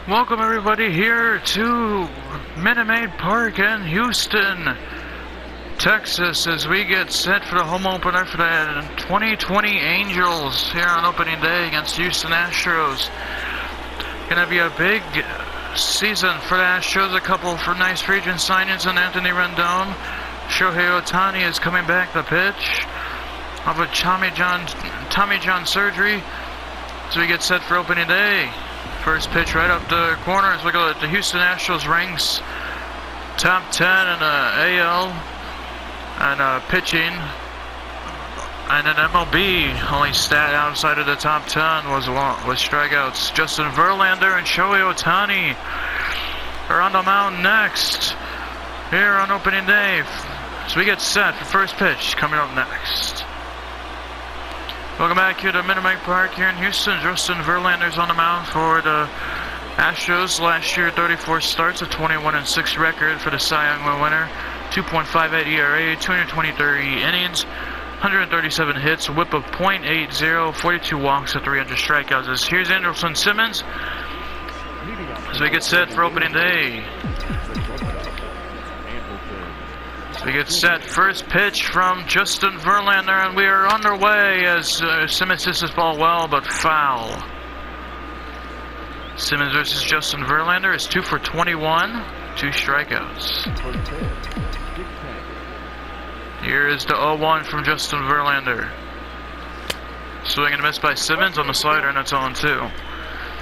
Welcome everybody here to Minute Maid Park in Houston, Texas, as we get set for the home opener for the 2020 Angels here on opening day against Houston Astros. Gonna be a big season for the Astros. A couple for nice free agent signings and Anthony Rendon. Shohei Ohtani is coming back to pitch of a Tommy John surgery as we get set for opening day. First pitch right up the corners. Look at the Houston Astros ranks top 10 in the AL and pitching. And in MLB, only stat outside of the top 10 was strikeouts. Justin Verlander and Shohei Ohtani are on the mound next here on opening day. So we get set for first pitch coming up next. Welcome back here to Minute Maid Park here in Houston. Justin Verlander's on the mound for the Astros. Last year, 34 starts, a 21-6 record for the Cy Young winner. 2.58 ERA, 223 innings, 137 hits, whip of .80, 42 walks, and 300 strikeouts. Here's Andrelton Simmons as we get set for opening day. We get set. First pitch from Justin Verlander, and we are underway as Simmons hits this ball well, but foul. Simmons versus Justin Verlander is 2 for 21, 2 strikeouts. Here is the 0-1 from Justin Verlander. Swing and a miss by Simmons on the slider, and that's 0-2.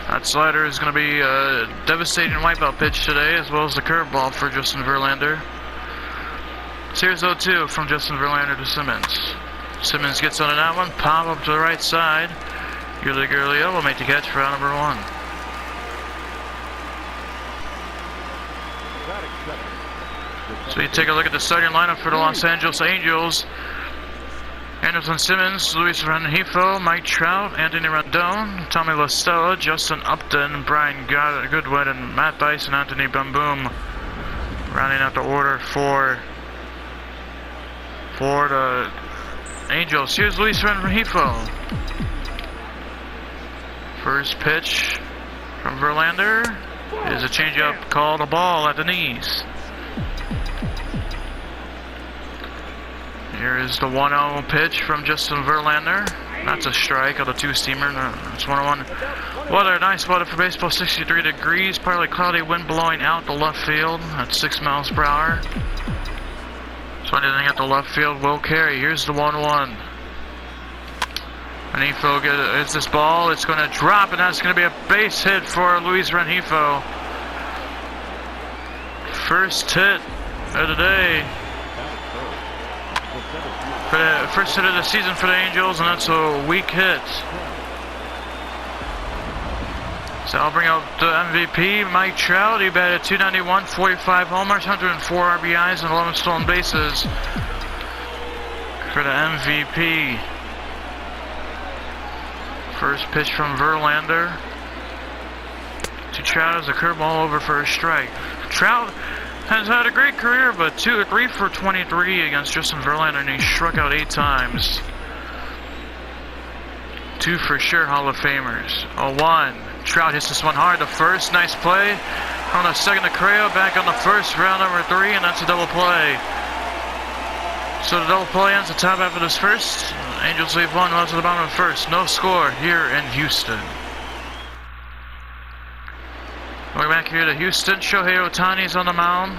That slider is going to be a devastating wipeout pitch today, as well as the curveball for Justin Verlander. So here's 0-2 from Justin Verlander to Simmons. Simmons gets on that one, pop up to the right side. Yuli Gurriel will make the catch for out number 1. So you take a look at the starting lineup for the Los Angeles Angels. Andrelton Simmons, Luis Rengifo, Mike Trout, Anthony Rendon, Tommy La Stella, Justin Upton, Brian Goodwin, and Matt Bice and Anthony Bamboom rounding out the order for the Angels. Here's Luis Rengifo. First pitch from Verlander is a changeup called a ball at the knees. Here is the 1-0 pitch from Justin Verlander. That's a strike on the two-seamer. It's 1-1. Weather, nice weather for baseball, 63 degrees. Partly cloudy, wind blowing out the left field at 6 miles per hour. So anything at the left field will carry. Here's the 1-1. Rengifo gets this ball. It's going to drop, and that's going to be a base hit for Luis Rengifo. First hit of the day. For the first hit of the season for the Angels, and that's a weak hit. So I'll bring out the MVP, Mike Trout. He batted 291, 45 homers, 104 RBIs, and 11 stolen bases for the MVP. First pitch from Verlander to Trout as a curveball over for a strike. Trout has had a great career, but 3 for 23 against Justin Verlander, and he struck out 8 times. 2 for sure Hall of Famers. 0-1. Trout hits this one hard. The first, nice play. On the second, the Correa back on the first, round number 3, and that's a double play. So the double play ends the top half of this first. Angels leave 1 left to the bottom of the first. No score here in Houston. We're back here to Houston. Shohei Ohtani's on the mound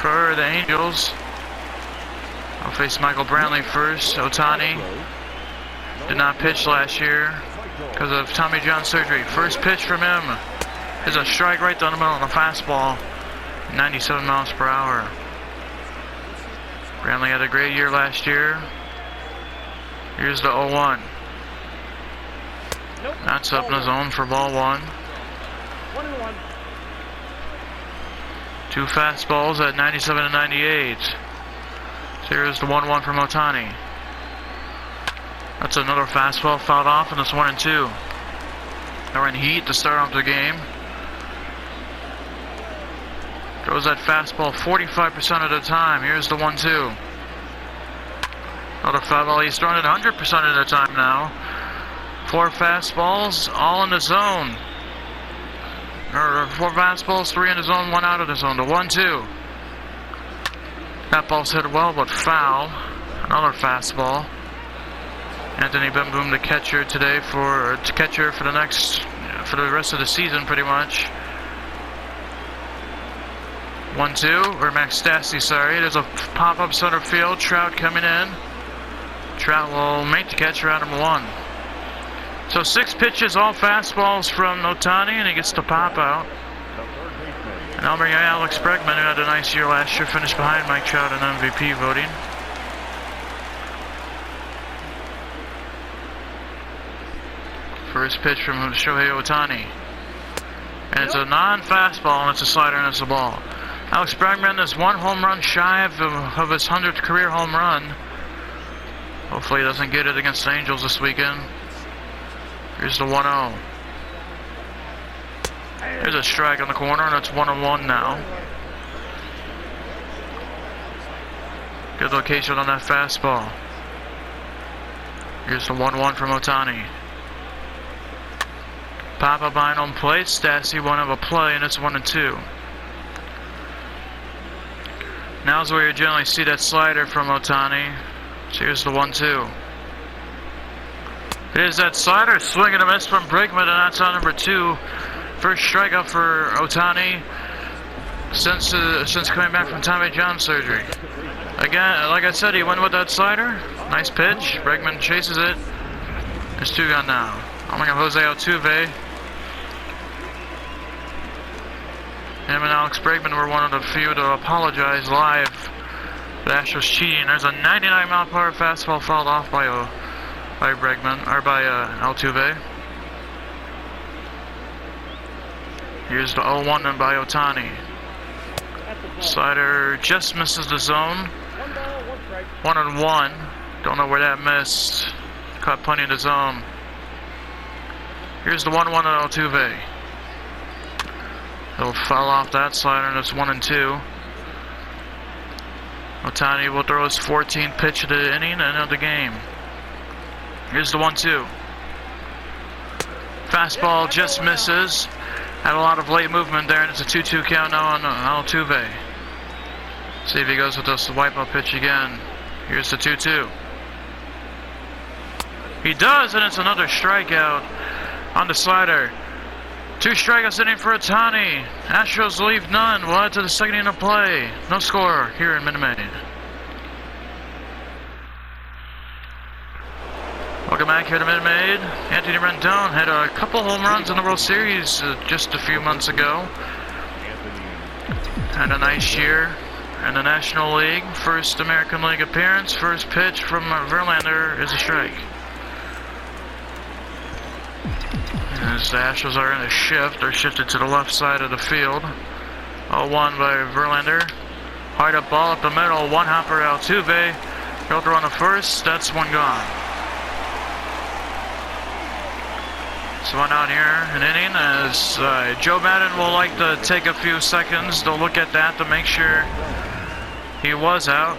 for the Angels. I'll face Michael Brantley first. Ohtani did not pitch last year because of Tommy John surgery. First pitch from him is a strike right down the middle on a fastball, 97 miles per hour. Brantley had a great year last year. Here's the 0-1. That's up in the zone for ball 1. 2 fastballs at 97 and 98. So here's the 1-1 from Ohtani. That's another fastball fouled off, and it's 1-2. They're in heat to start off the game. Throws that fastball 45% of the time. Here's the 1-2. Another fastball. He's throwing it 100% of the time now. 4 fastballs, all in the zone. or 4 fastballs, 3 in the zone, 1 out of the zone. The 1-2. That ball's hit well, but foul. Another fastball. Anthony Bemboom, the catcher today for the rest of the season, pretty much. 1-2, or Max Stassi, sorry. There's a pop-up center field. Trout coming in. Trout will make the catch, round number 1. So 6 pitches, all fastballs from Ohtani, and he gets the pop out. And I'll bring Alex Bregman, who had a nice year last year, finished behind Mike Trout in MVP voting. First pitch from Shohei Ohtani. And it's a non-fastball, and it's a slider, and it's a ball. Alex Bregman is 1 home run shy of his 100th career home run. Hopefully he doesn't get it against the Angels this weekend. Here's the 1-0. There's a strike on the corner, and it's 1-1 now. Good location on that fastball. Here's the 1-1 from Ohtani. Pop-up behind home plate. Stassi one of a play, and it's 1-2. Now's where you generally see that slider from Ohtani. So here's the 1-2. Here's that slider, swing and a miss from Bregman, and that's on number 2. First strikeout for Ohtani since coming back from Tommy John surgery. Again, like I said, he went with that slider. Nice pitch. Bregman chases it. It's 2 gone now. I'm going to Jose Altuve. Him and Alex Bregman were one of the few to apologize live. The Astros cheating. There's a 99-mile-per-hour fastball fouled off by Bregman, or by Altuve. Here's the 0-1 then by Ohtani. Slider just misses the zone. 1-1. Don't know where that missed. Caught plenty in the zone. Here's the 1-1 on Altuve. He'll foul off that slider, and it's 1-2. Ohtani will throw his 14th pitch of the inning and end of the game. Here's the 1-2. Fastball just misses. Had a lot of late movement there, and it's a 2-2 count now on Altuve. See if he goes with this wipe-up pitch again. Here's the 2-2. He does, and it's another strikeout on the slider. 2 strikeouts inning for Ohtani. Astros leave none. We'll head to the second inning of play. No score here in Minute Maid. Welcome back here to Minute Maid. Anthony Rendon had a couple home runs in the World Series just a few months ago. Had a nice year in the National League. First American League appearance. First pitch from Verlander is a strike. As the Astros are in a shift, they're shifted to the left side of the field. 0-1 by Verlander. Hard up ball up the middle. One hopper Altuve. Filter on the first. That's 1 gone. So 1 out here, an inning, as Joe Madden will like to take a few seconds to look at that to make sure he was out.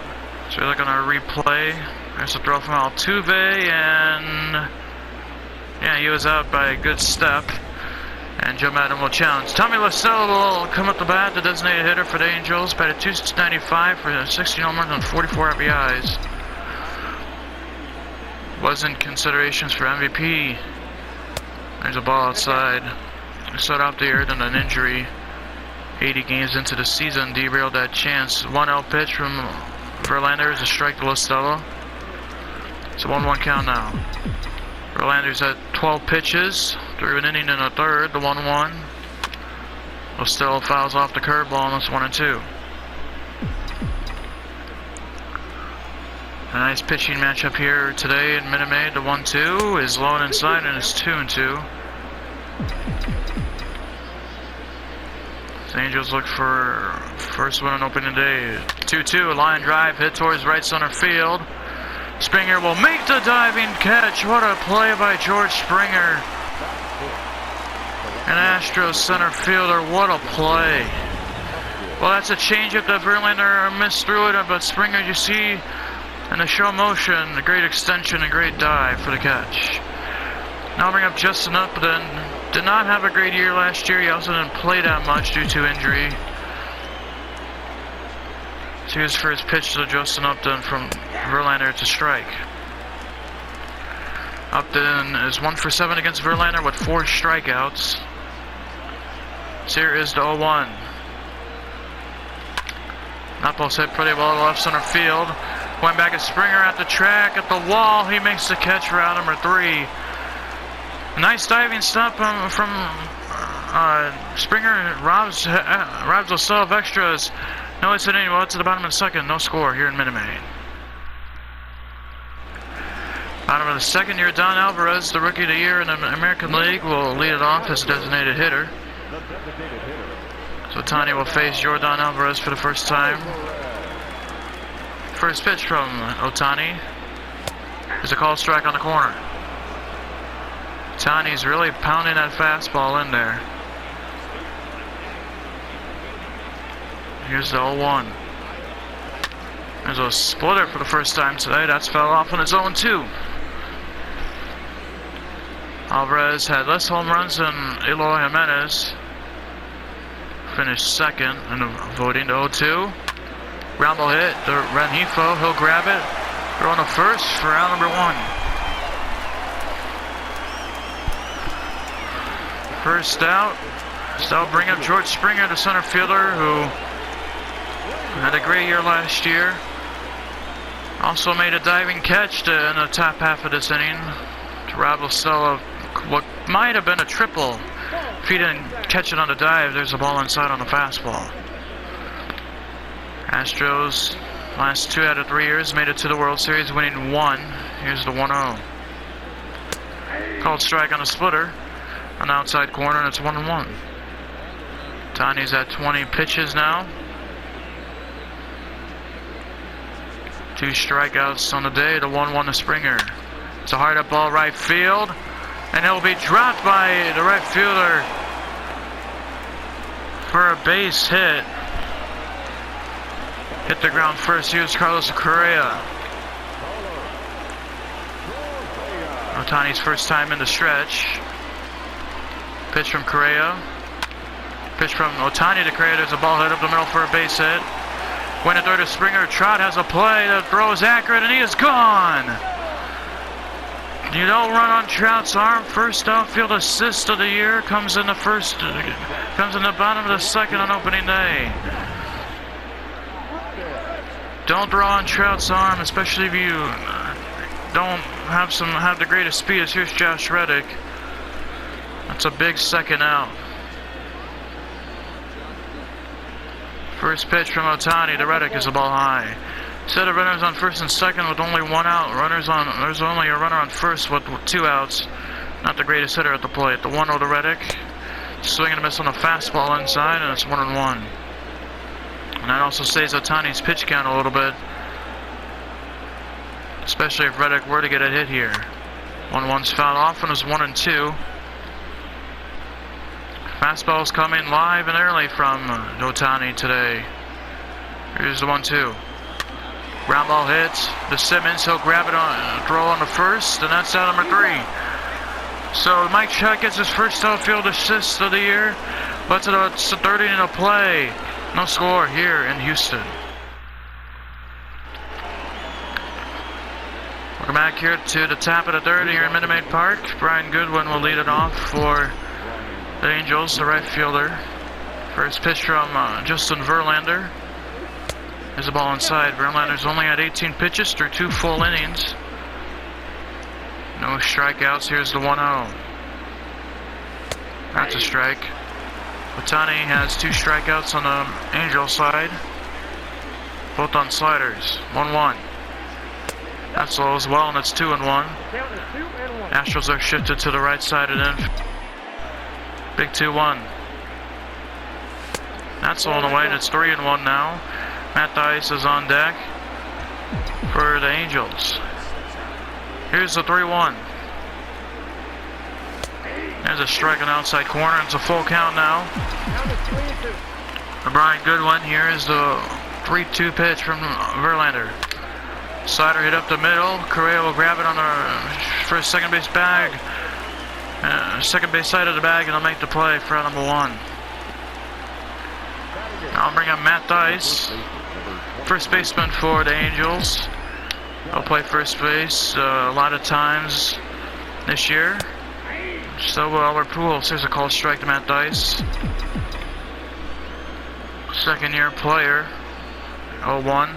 So they're going to replay. There's a throw from Altuve, and yeah, he was out by a good step. And Joe Madden will challenge. Tommy Lastello will come up the bat, the designated hitter for the Angels. Batted .295 for 16 home runs and 44 RBIs. Wasn't considerations for MVP. There's a ball outside. Set out there, then an injury. 80 games into the season derailed that chance. 1-0 pitch from Verlander is a strike to Lastello. It's a 1-1 count now. Verlander's at 12 pitches, through an inning and a third, the 1-1. Lastello fouls off the curveball, and it's 1-2. A nice pitching matchup here today in Minute Maid. The 1-2 is low and inside, and it's 2-2. The Angels look for first win on opening day. 2-2, a line drive hit towards right center field. Springer will make the diving catch. What a play by George Springer. An Astros center fielder, what a play. Well, that's a changeup that Verlander missed through it, but Springer, you see, in the show motion, a great extension, a great dive for the catch. Now I'll bring up Justin Upton. did not have a great year last year. He also didn't play that much due to injury. So here's first pitch to Justin Upton from Verlander to strike. Upton is 1 for 7 against Verlander with 4 strikeouts. So here is the 0-1. That ball's hit pretty well to left center field. Going back at Springer at the track, at the wall. He makes the catch for out number 3. Nice diving stop from Springer. Robs will still have extras. No hits inning. Well, it's at the bottom of the second. No score here in Minute Maid. Bottom of the second year, Don Alvarez, the Rookie of the Year in the American League, will lead it off as designated hitter. So Ohtani will face Jordan Alvarez for the first time. First pitch from Ohtani is a called strike on the corner. Ohtani's really pounding that fastball in there. Here's the 0-1. There's a splitter for the first time today. That's fell off on his 0-2. Alvarez had less home runs than Eloy Jimenez. Finished second in the voting to 0-2. Ground ball hit to Rengifo. He'll grab it. Throwing to first for out number 1. First out. So that'll bring up George Springer, the center fielder, who had a great year last year. Also made a diving catch in the top half of this inning to rob Stella what might have been a triple. If he didn't catch it on the dive, there's a ball inside on the fastball. Astros, last 2 out of 3 years, made it to the World Series, winning 1. Here's the 1-0. Called strike on a splitter on the outside corner, and it's 1-1. Ohtani's at 20 pitches now. 2 strikeouts on the day, the 1-1 to Springer. It's a hard up ball right field, and it'll be dropped by the right fielder for a base hit. Hit the ground first. Here's Carlos Correa. Ohtani's first time in the stretch. Pitch from Correa. Pitch from Ohtani to Correa. There's a ball hit up the middle for a base hit. Went to third to Springer. Trout has a play. The throw is accurate, and he is gone. You don't run on Trout's arm. First outfield assist of the year comes in the bottom of the second on opening day. Don't throw on Trout's arm, especially if you don't have the greatest speed. Here's Josh Reddick. That's a big second out. First pitch from Ohtani to Reddick is a ball high. Set of runners on first and second with only 1 out. There's only a runner on first with 2 outs. Not the greatest hitter at the plate. The 1-0 to Reddick. Swing and a miss on the fastball inside, and it's 1-1. And that also saves Ohtani's pitch count a little bit. Especially if Reddick were to get a hit here. 1-1's fouled off and it's 1-2. Fastball's coming live and early from Ohtani today. Here's the 1-2. Ground ball hits to Simmons. He'll grab it on, throw on the first, and that's out number 3. So Mike Trout gets his first outfield assist of the year. But it's the 30 in a play. No score here in Houston. Welcome back here to the top of the third here in Minute Maid Park. Brian Goodwin will lead it off for the Angels, the right fielder. First pitch from Justin Verlander. There's a ball inside. Verlander's only had 18 pitches through 2 full innings. No strikeouts. Here's the 1-0. That's a strike. Ohtani has 2 strikeouts on the Angel side. Both on sliders. 1-1. That's low as well, and it's 2-1. Astros are shifted to the right side of the big 2-1. That's all away, and it's 3-1 now. Matt Dice is on deck for the Angels. Here's the 3-1. There's a strike on the outside corner. It's a full count now. And Brian Goodwin, here is the 3-2 pitch from Verlander. Slider hit up the middle. Correa will grab it on the first second base bag. Second base side of the bag, and I'll make the play for out number 1. I'll bring up Matt Dice, first baseman for the Angels. I'll play first base a lot of times this year. So will Albert Pujols. Here's a called strike to Matt Dice. Second year player, 0-1.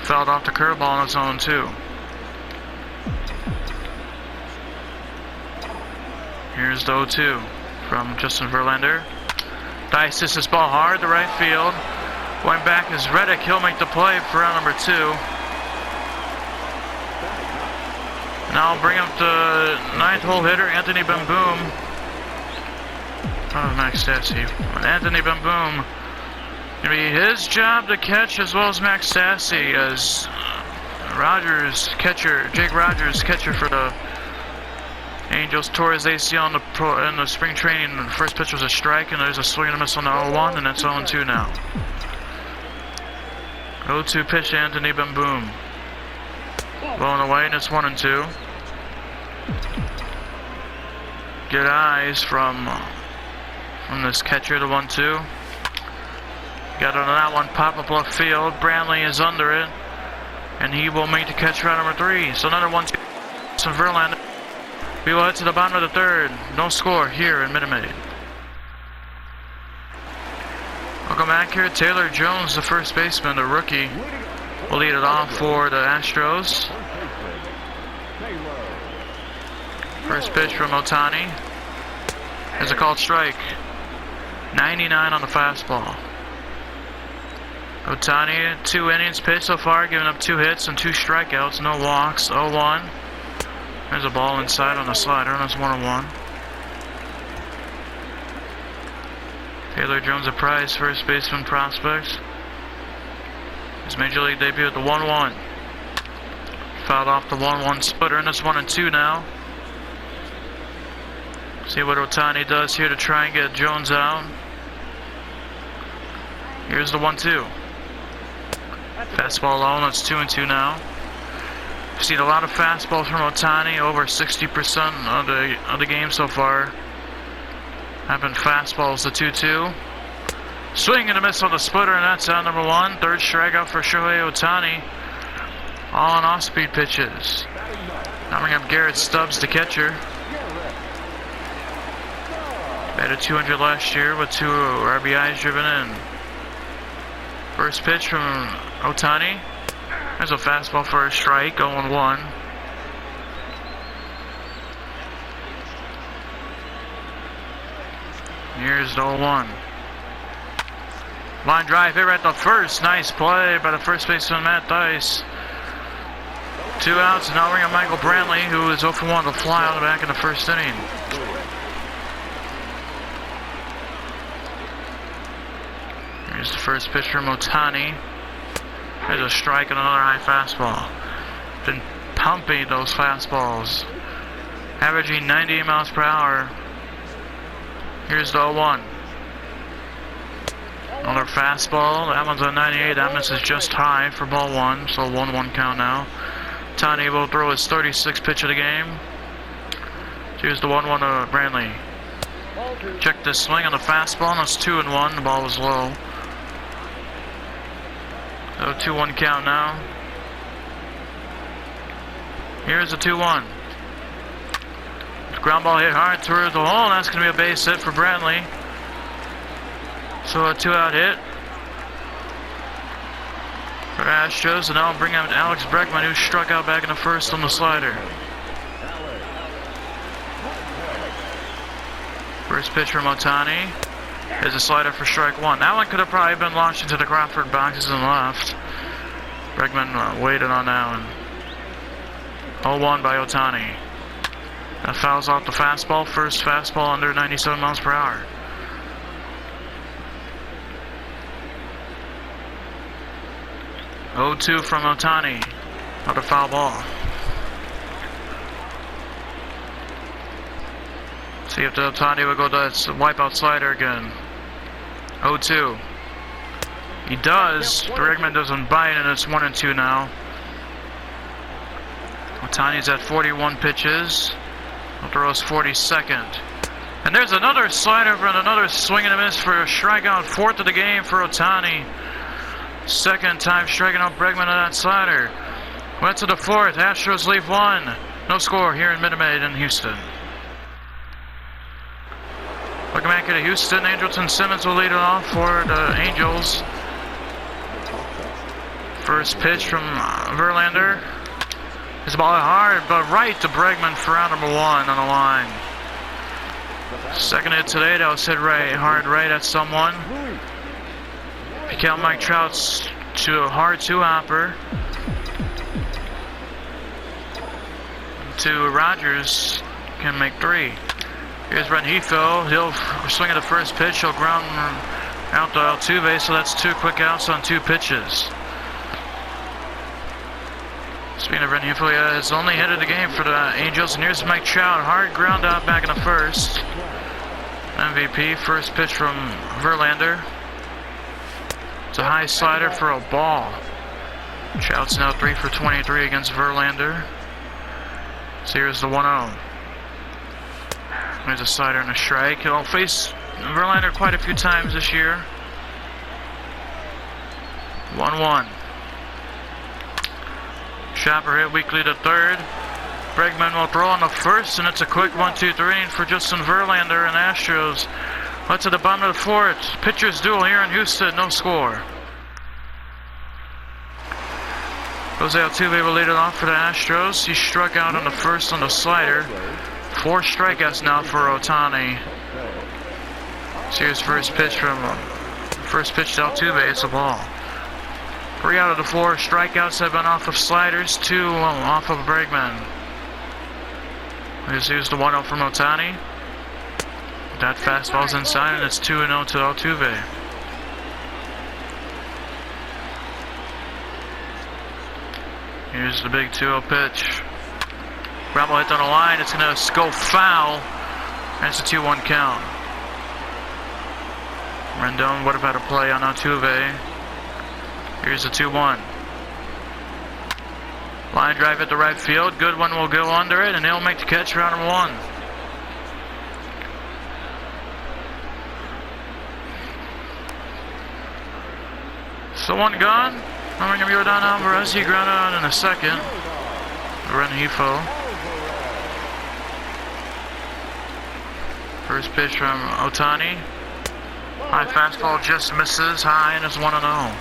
Fouled off the curveball on its own, too. Here's the 0-2 from Justin Verlander. Dice hits this ball hard to right field. Going back is Reddick. He'll make the play for round number 2. Now I'll bring up the 9th hole hitter, Anthony Bemboom. Max Stassi. Anthony Bemboom. Gonna be his job to catch as well as Max Stassi, as Rogers, catcher, Jake Rogers, catcher for the Angels, tore his ACL in the spring training. The first pitch was a strike, and there's a swing and a miss on the 0-1, and it's 0-2 now. 0-2 pitch to Anthony Bemboom. Blowing away, and it's 1-2. Good eyes from this catcher, the 1-2. Got on that one, pop up left field. Brantley is under it, and he will make the catch for number 3. So another 1-2 from Verlander. We will head to the bottom of the 3rd. No score here in Minute Maid. Welcome back here. Taylor Jones, the first baseman, the rookie, will lead it off for the Astros. First pitch from Ohtani. There's a called strike. 99 on the fastball. Ohtani, 2 innings pitched so far, giving up 2 hits and 2 strikeouts, no walks. 0-1. There's a ball inside on the slider, and that's 1-1. Taylor Jones, a prize first baseman prospect. His major league debut at the 1-1. Fouled off the 1-1 splitter, and it's 1-2 now. See what Ohtani does here to try and get Jones out. Here's the 1-2. Fastball low, and it's 2-2 now. We've seen a lot of fastballs from Ohtani, over 60% of the game so far have been fastballs. The 2-2. Swing and a miss on the splitter, and that's out number 1. 3rd strikeout for Shohei Ohtani. All on off-speed pitches. Now bring up Garrett Stubbs, the catcher. Batted 200 last year with 2 RBIs driven in. First pitch from Ohtani. There's a fastball for a strike, 0-1. Here's the 0-1. Line drive hit right to first. Nice play by the first baseman, Matt Dice. 2 outs, and now bring up Michael Brantley, who is 0-1 to fly out of the back in the first inning. Here's the first pitch from Ohtani. There's a strike and another high fastball. Been pumping those fastballs. Averaging 98 miles per hour. Here's the 0-1. Another fastball. That one's a 98. That miss is just high for ball 1. So 1-1 count now. Ohtani will throw his 36th pitch of the game. Here's the 1-1 to Brantley. Check this swing on the fastball, and it's 2-1. The ball was low. So 2-1 count now. Here's the 2-1. Ground ball hit hard towards the hole. That's going to be a base hit for Brantley. So a 2-out hit for Astros. And now I'll bring out Alex Bregman, who struck out back in the first on the slider. First pitch from Ohtani. There's a slider for strike 1. That one could have probably been launched into the Crawford boxes and left. Bregman waited on that one. 0-1 by Ohtani. That fouls off the fastball. First fastball under 97 miles per hour. (0-2) from Ohtani. Another foul ball. See if the Ohtani will go to that wipeout slider again. 0-2. He does. Bregman doesn't bite, and it's 1-2 now. Ohtani's at 41 pitches. Will throw his 42nd. And there's another slider and another swing and a miss for a strikeout. 4th of the game for Ohtani. Second time striking out Bregman on that slider. Went to the 4th. Astros leave 1. No score here in Minute Maid in Houston. Looking back at Houston, Andrelton Simmons will lead it off for the Angels. First pitch from Verlander. His ball hard, but right to Bregman for out number 1 on the line. Second hit today, that was hit right, hard right at someone. If you count Mike Trout's hard two-hopper. To Rogers can make 3. Here's Rengifo. He'll swing at the first pitch. He'll ground out to Altuve, so that's 2 quick outs on 2 pitches. Speaking of Rengifo, his only hit of the game for the Angels. And here's Mike Trout. Hard ground out back in the first. MVP. First pitch from Verlander. It's a high slider for a ball. Trout's now 3 for 23 against Verlander. So here's the 1-0. There's a slider and a strike. He'll face Verlander quite a few times this year. 1-1. Chopper hit weakly to third. Bregman will throw on the first, and it's a quick 1-2-3 for Justin Verlander and Astros. Went to the bottom of the 4th. Pitchers duel here in Houston. No score. Jose Altuve will lead it off for the Astros. He struck out on the first on the slider. 4 strikeouts now for Ohtani. So here's first pitch to Altuve. It's a ball. 3 out of the 4 strikeouts have been off of sliders. 2 off of Bregman. Here's the 1-0 from Ohtani. That fastball's inside, and it's 2-0 to Altuve. Here's the big 2-0 pitch. Ground ball hit on the line. It's going to go foul. And it's a 2-1 count. Rendon, what about a play on Altuve? Here's the 2-1. Line drive at the right field. Good one will go under it, and he'll make the catch for round number 1. So 1 gone. I'm going to go down Alvarez. He grounded out in a second. Rengifo. First pitch from Ohtani. High fastball just misses high, and it's 1-0.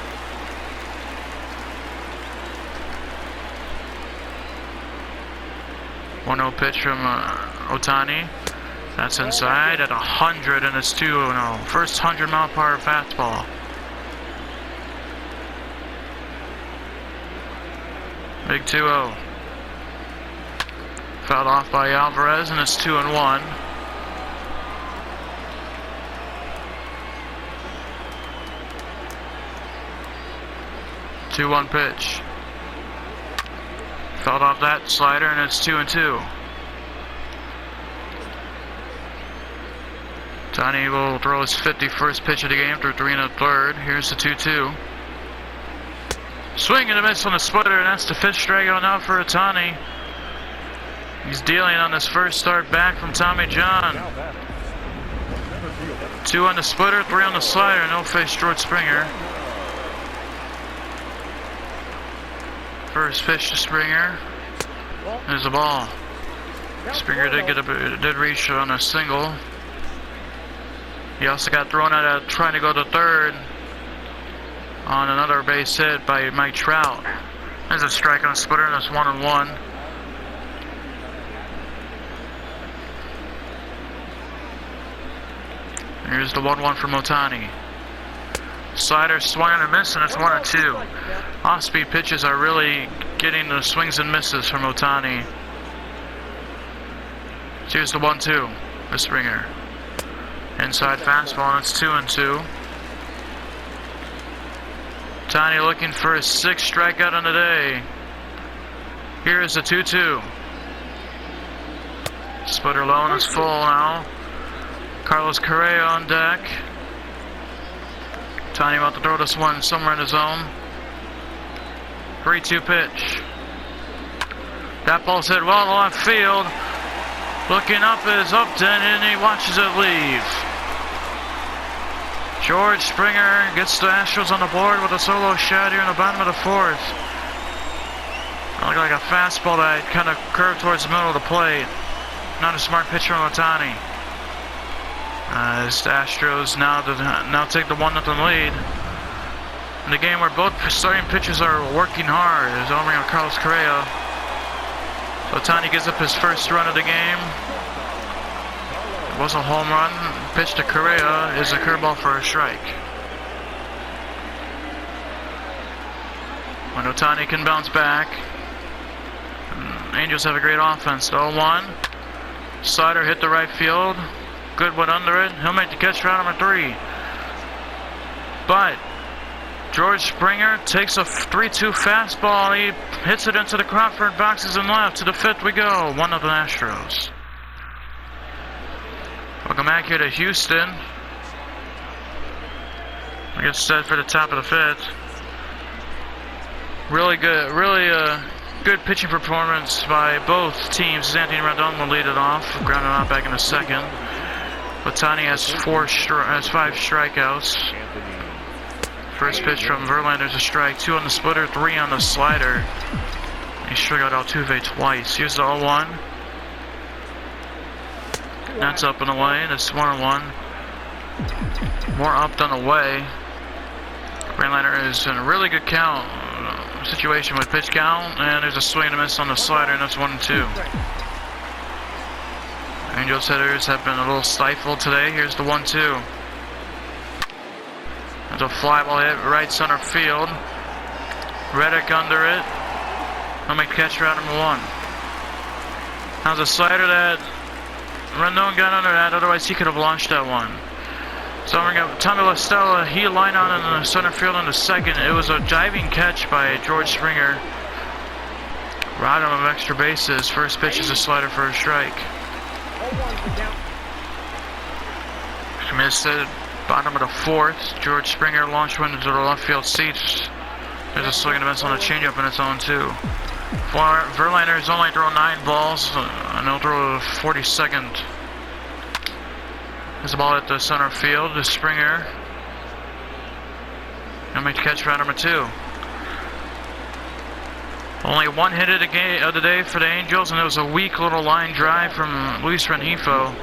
One-0 pitch from Ohtani. That's inside at 100, and it's 2-0. First 100-mile-per-hour fastball. Big 2-0. Fouled off by Alvarez, and it's 2-1. Two-one pitch. Fouled off that slider, and it's 2-2. Ohtani will throw his 51st pitch of the game through 3 1/3. Here's the 2-2. Swing and a miss on the splitter, and that's the 5th strikeout now for Ohtani. He's dealing on his first start back from Tommy John. 2 on the splitter, 3 on the slider. No face George Springer. First pitch to Springer. There's the ball. Springer did reach on a single. He also got thrown out trying to go to third on another base hit by Mike Trout. There's a strike on the splitter, and it's 1-1. Here's the 1-1 from Ohtani. Slider swung and a miss, and it's 1-2. Off-speed pitches are really getting the swings and misses from Ohtani. Here's the 1-2 for Springer. Inside fastball, and it's 2-2. Ohtani looking for his 6th strikeout on the day. Here's the 2-2. Splitter low and it's full now. Carlos Correa on deck. Ohtani about to throw this one somewhere in the zone. 3-2 pitch. That ball's hit well to left field. Looking up is Upton, and he watches it leave. George Springer gets the Astros on the board with a solo shot here in the bottom of the fourth. Looked like a fastball that kind of curved towards the middle of the plate. Not a smart pitch from Ohtani. As the Astros now take the 1-0 lead. In the game where both starting pitchers are working hard, is Omri and Carlos Correa. So Ohtani gives up his first run of the game. It was a home run. Pitch to Correa is a curveball for a strike. When Ohtani can bounce back, Angels have a great offense. 0-1. Slider hit the right field. Goodwin under it. He'll make the catch for out number 3. But George Springer takes a 3-2 fastball. He hits it into the Crawford boxes and left. To the 5th we go. 1-0 Astros. Welcome back here to Houston. We get set for the top of the 5th. Really good pitching performance by both teams. Anthony Rendon will lead it off, grounded out back in the 2nd. Ohtani has 5 strikeouts. First pitch from Verlander's a strike, 2 on the splitter, 3 on the slider. He struck out Altuve twice. Here's the 0-1. That's up and away, and it's 1-1. More up than away. Verlander is in a really good count situation with pitch count, and there's a swing and a miss on the slider, and that's 1-2. Angels hitters have been a little stifled today. Here's the 1-2. There's a fly ball hit right center field. Reddick under it. He'll make the catch for out number 1. How's a slider that Rendon got under that, otherwise he could have launched that one. So we're going to Tommy La Stella, he line on in the center field in the 2nd. It was a diving catch by George Springer. Robbed him of extra bases. First pitch is a slider for a strike. Missed it. Bottom of the 4th. George Springer launched one into the left field seats. There's a swing and a miss on a changeup, and it's on 2. Verlander has only thrown 9 balls, and he'll throw the 42nd. There's a ball at the center field to Springer. He'll make the catch for number 2. Only 1 hit of the day for the Angels, and it was a weak little line drive from Luis Rengifo.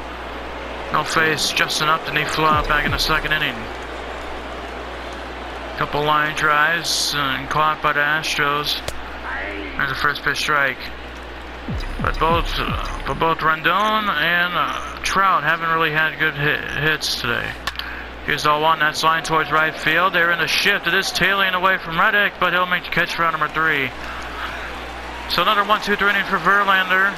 No face, Justin Upton, he flew out back in the 2nd inning. Couple line drives and caught by the Astros. There's a first pitch strike. But both Rendon and Trout haven't really had good hits today. Here's the 0-1. That's line towards right field. They're in the shift. It is tailing away from Reddick, but he'll make the catch for number 3. So another 1-2-3 inning for Verlander.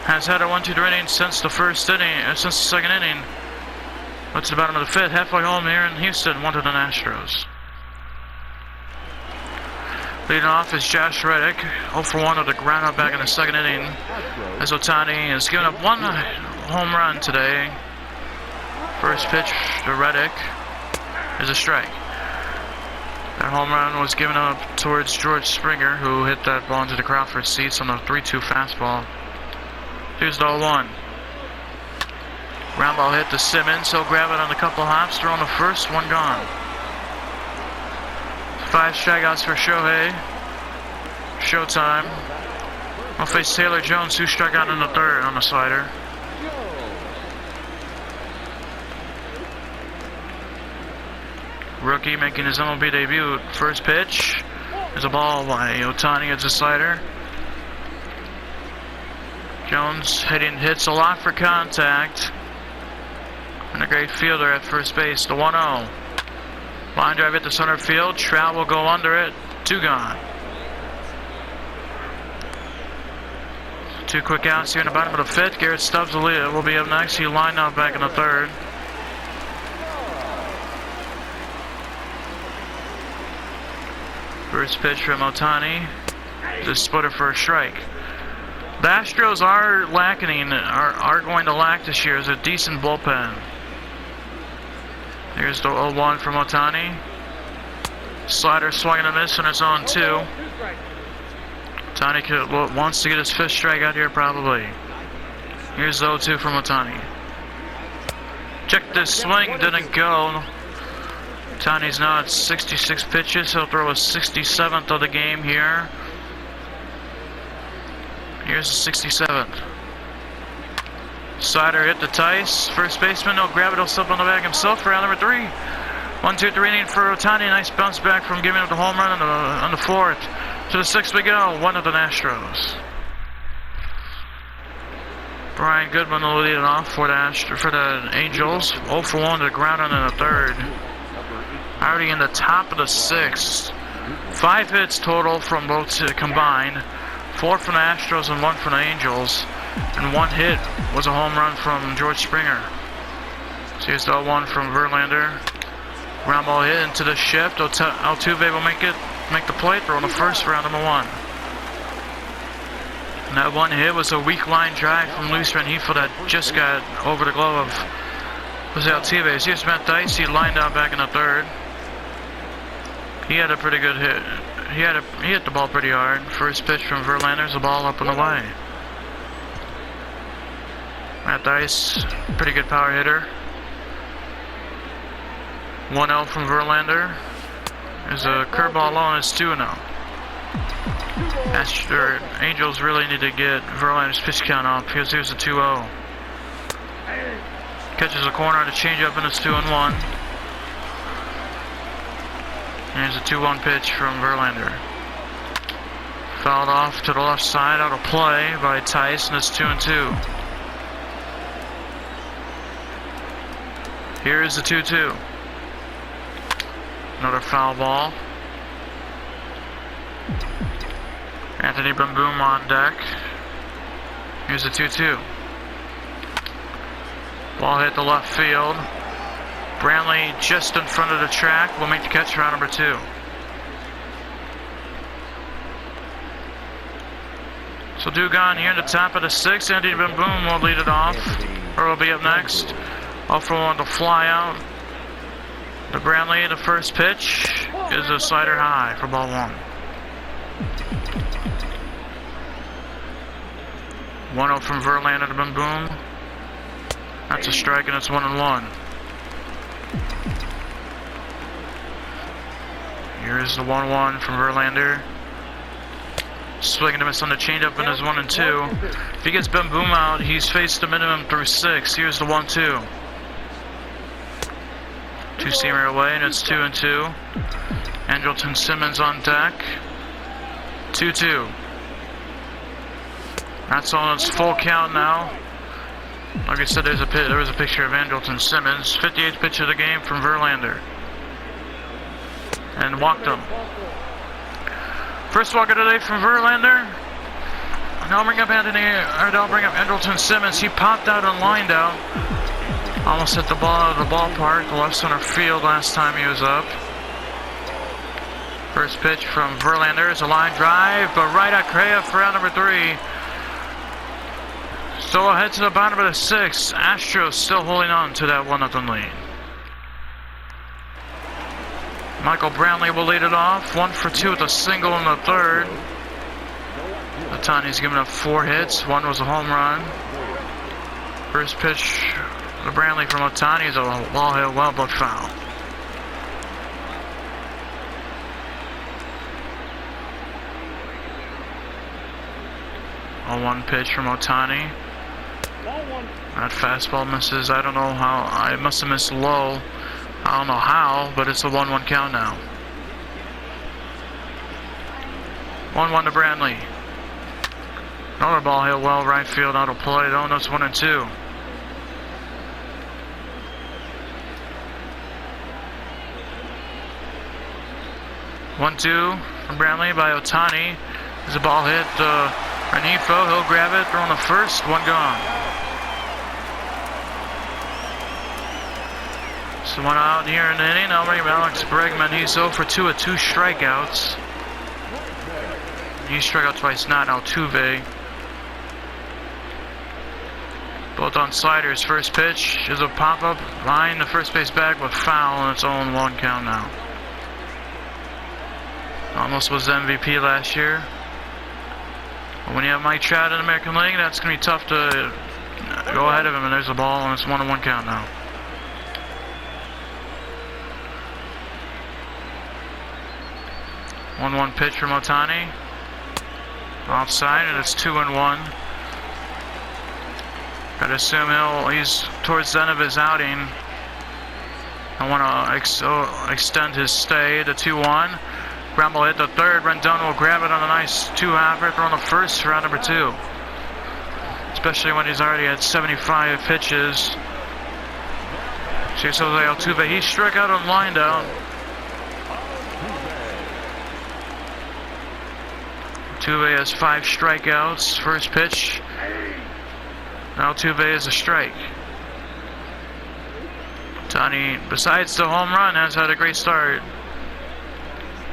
Has had a 1-2-3 inning since the 2nd inning. What's the bottom of the 5th? Halfway home here in Houston. 1-0 Astros. Leading off is Josh Reddick, 0-for-1 with a ground out back in the 2nd inning. As Ohtani has given up 1 home run today. First pitch to Reddick is a strike. That home run was given up towards George Springer, who hit that ball into the Crawford seats on the 3-2 fastball. Here's the 0-1. Ground ball hit to Simmons. He'll grab it on a couple hops, throw on the first, 1 gone. 5 strikeouts for Shohei. Showtime. We'll face Taylor Jones, who struck out in the 3rd on the slider. Rookie making his MLB debut. First pitch is a ball by Ohtani. It's a slider. Jones hits a lot for contact. And a great fielder at first base. The 1-0. Line drive at the center field. Trout will go under it. 2 gone. 2 quick outs here in the bottom of the 5th. Garrett Stubbs will be up next. He lined out back in the 3rd. First pitch from Ohtani. The splitter for a strike. The Astros are going to lack this year as a decent bullpen. Here's the 0-1 from Ohtani. Slider swung and a miss, and it's on 2. Ohtani wants to get his 5th strikeout here, probably. Here's the 0-2 from Ohtani. Check this swing, didn't go. Ohtani's now at 66 pitches. He'll throw his 67th of the game here. Here's the 67th. Slider hit the Tice. First baseman, he'll grab it, he'll slip on the bag himself for round number 3. 1-2-3 inning for Ohtani. Nice bounce back from giving up the home run on the 4th. To the 6th we go. One of the Astros. Brian Goodman will lead it off for the Angels. 0 for 1 to the ground and in the 3rd. Already in the top of the 6th. 5 hits total from both combined. 4 from the Astros and 1 from the Angels. And 1 hit was a home run from George Springer. So here's the 0-1 from Verlander. Ground ball hit into the shift. Altuve will make the play throw on the first round number 1. And that 1 hit was a weak line drive from Luisman Heathfield that just got over the glove of Jose Altuve. Here's Matt Dice. He lined out back in the 3rd. He had a pretty good hit. He hit the ball pretty hard. First pitch from Verlander's the ball up and away. Matt Dice, pretty good power hitter. 1-0 from Verlander. There's a curveball low and it's 2-0. Angels really need to get Verlander's pitch count up. Here's a 2-0. Catches a corner on a changeup and it's 2-1. Here's a 2-1 pitch from Verlander. Fouled off to the left side, out of play by Tice, and it's 2-2. Here's the 2-2. Another foul ball. Anthony Boom on deck. Here's the 2-2. Ball hit the left field. Brantley just in front of the track will make the catch for round number 2. So Dugan here in the top of the 6th. Anthony Boom will lead it off, or will be up next. 0 for 1 to fly out. The Brantley, the first pitch is a slider high for ball 1. 1-0 from Verlander to Boom. That's a strike and it's 1-1. Here's the 1-1 from Verlander. Swing and a miss on the changeup and is 1-2. If he gets Boom out, he's faced the minimum through 6. Here's the 1-2. 2-seamer away and it's 2-2. Andrelton Simmons on deck. 2-2. That's on its full count now. Like I said, there was a picture of Andrelton Simmons. 58th pitch of the game from Verlander. And walked him. First walk of the day from Verlander. And I'll bring up Andrelton Simmons. He popped out and lined out. Almost hit the ball out of the ballpark. The left center field last time he was up. First pitch from Verlander is a line drive, but right at Correa for round number 3. So ahead to the bottom of the 6th. Astros still holding on to that 1-0 lead. Michael Brantley will lead it off. 1 for 2 with a single in the 3rd. Ohtani's given up 4 hits. 1 was a home run. First pitch to Brantley from Ohtani is a ball hit well but foul. 0-1 pitch from Ohtani. That fastball misses. I don't know how. It must have missed low. I don't know how, but it's a 1-1 count now. 1-1 to Brantley. Another ball hit well right field out of play. Oh, no, it's 1-2. One-two from Brantley by Ohtani. There's a ball hit Renifo. He'll grab it, throw on the first, 1 gone. So 1 out here in the inning. I'll bring him Alex Bregman. He's 0 for 2 with 2 strikeouts. He struck out twice, not Altuve. Both on sliders. First pitch is a pop-up line the first base bag with foul, and it's 0-1 count now. Almost was the MVP last year. But when you have Mike Trout in the American League, that's going to be tough to go ahead of him, and there's the ball, and it's 1-1 count now. One pitch from Otani. Offside, and it's 2-1. Gotta assume he's towards the end of his outing. I want to extend his stay to 2-1. Ground ball hit the third. Rendon will grab it on a nice two-hopper on the first for round number 2. Especially when he's already at 75 pitches. Here's Jose Altuve. He struck out and lined out. Altuve has 5 strikeouts. First pitch. Altuve is a strike. Tony, besides the home run, has had a great start.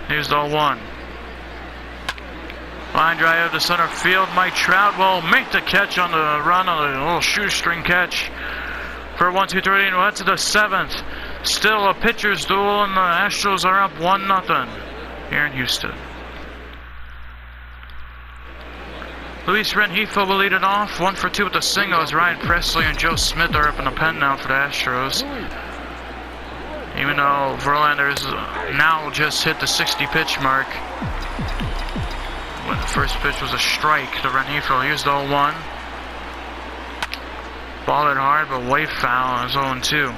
Here's the 0-1. Line drive to center field. Mike Trout will make the catch on the run on a little shoestring catch for 1-2-3, and we'll head to the 7th. Still a pitcher's duel, and the Astros are up 1-0 here in Houston. Luis Rengifo will lead it off. 1 for 2 with the singles. Ryan Presley and Joe Smith are up in the pen now for the Astros. Even though Verlander's now just hit the 60 pitch mark. When the first pitch was a strike to Rengifo. Here's the 0-1. Ball it hard, but way foul. It's 0-2.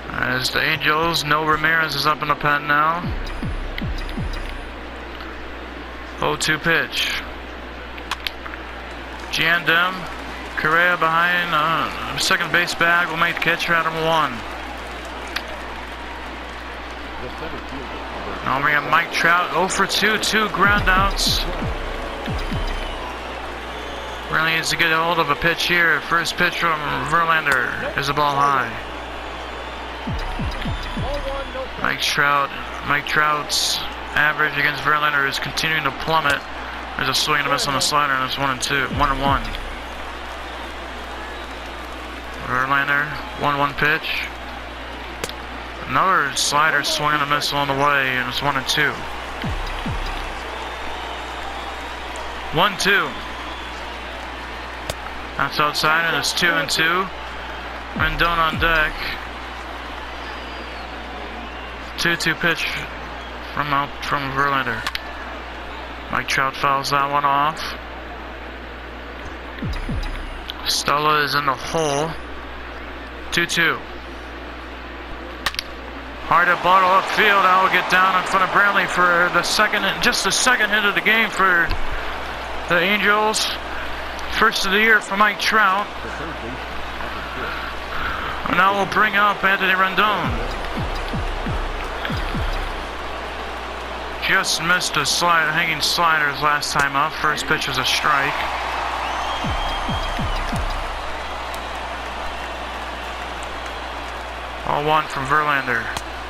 As the Angels, no Ramirez is up in the pen now. 0-2 pitch. Giandem, Correa behind second base bag will make the catch for number 1. Now we have Mike Trout, 0 for 2, 2 ground outs. Really needs to get a hold of a pitch here. First pitch from Verlander is a ball high. Mike Trout's average against Verlander is continuing to plummet. There's a swing and a miss on the slider, and it's 1-2, 1-1. Verlander, 1-1 pitch. Another slider swing and a miss on the way, and it's 1-2. 1-2. That's outside, and it's 2-2. Rendon on deck. 2-2 pitch from Verlander. Mike Trout fouls that one off. Stella is in the hole. 2-2. Hard at bottle upfield. I will get down in front of Brantley for the second hit of the game for the Angels. First of the year for Mike Trout. And now we'll bring up Anthony Rendon. Just missed a hanging sliders last time up. First pitch was a strike. All 1 from Verlander.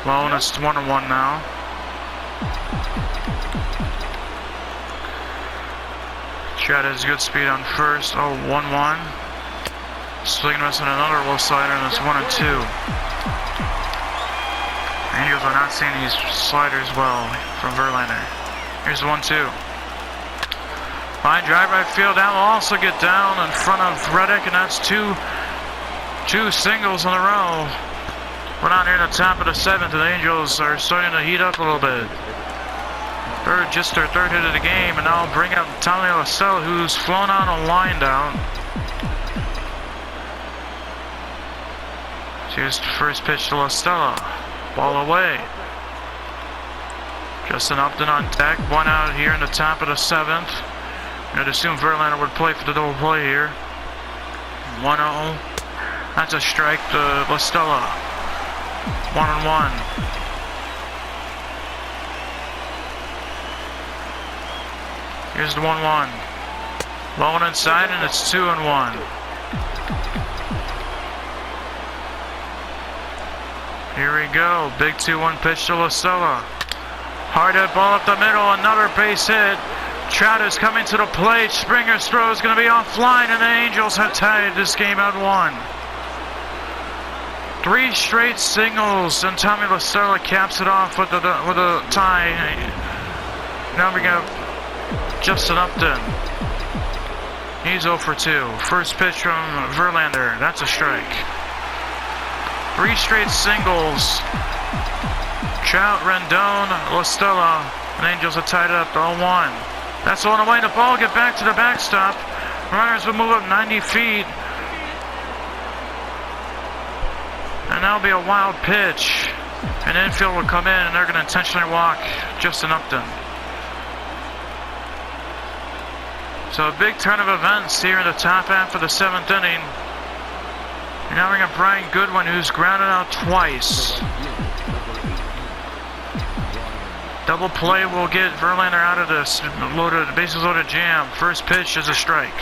Low, and it's 1-1 now. Chad has good speed on first. 1-1. Swing and miss on another low slider, and it's 1-2. Angels are not seeing these sliders well from Verlander. Here's 1-2. Line drive right field. That will also get down in front of Reddick, and that's two singles in a row. We're down here in the top of the 7th, and the Angels are starting to heat up a little bit. Just their 3rd hit of the game, and now I'll bring up Tommy La Stella, who's flown out and lined out. Here's the first pitch to La Stella. Ball away. Justin Upton on deck. 1 out here in the top of the 7th. I'd assume Verlander would play for the double play here. 1-0. That's a strike to La Stella. 1-1. Here's the 1-1. Low and inside, and it's 2-1. Here we go. Big 2-1 pitch to La Stella. Hard hit ball up the middle. Another base hit. Trout is coming to the plate. Springer's throw is going to be offline, and the Angels have tied this game at 1. 3 straight singles, and Tommy La Stella caps it off with a tie. Now we got Justin Upton. He's 0 for 2. First pitch from Verlander. That's a strike. 3 straight singles. Trout, Rendon, La Stella, and Angels have tied it up to 0-1. That's on the way. The ball get back to the backstop. Runners will move up 90 feet. And that'll be a wild pitch. An infield will come in, and they're going to intentionally walk Justin Upton. So a big turn of events here in the top half of the 7th inning. And now we got Brian Goodwin, who's grounded out twice. Double play will get Verlander out of this bases loaded jam. First pitch is a strike.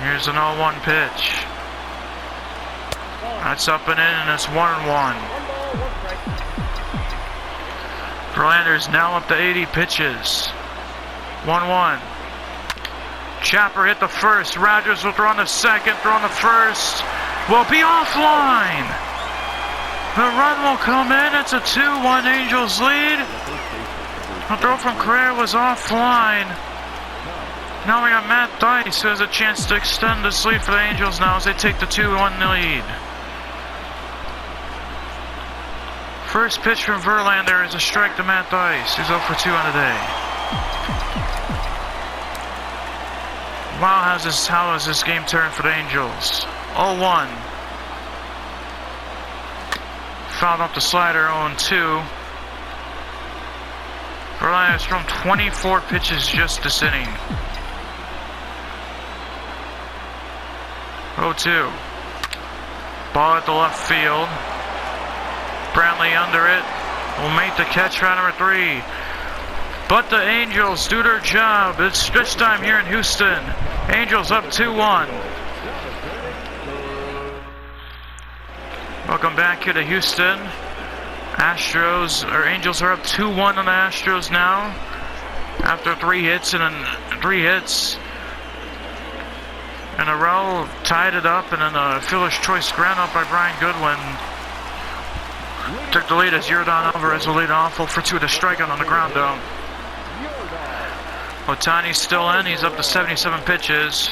Here's an 0-1 pitch. That's up and in, and it's 1-1. Verlander's now up to 80 pitches. 1-1. Chopper hit the first. Rogers will throw on the second. Throw on the first. Will be offline. The run will come in. It's a 2-1 Angels lead. The throw from Correa was offline. Now we got Matt Dice, who has a chance to extend this lead for the Angels now as they take the 2-1 lead. First pitch from Verlander is a strike to Matt Dice. He's 0 for 2 on the day. Wow, how has this game turned for the Angels? 0-1. Fouled up the slider, 0-2. Verlander's thrown 24 pitches just this inning. 0-2. Ball at the left field. Brantley under it. Will make the catch round number 3. But the Angels do their job. It's stretch time here in Houston. Angels up 2-1. Welcome back here to Houston. Angels are up 2-1 on the Astros now. After 3 hits in a row, tied it up, and then a fielder's choice ground out by Brian Goodwin. Took the lead as Yordan Alvarez will lead off 0 for 2 to strikeout on the ground though. Ohtani's still in. He's up to 77 pitches.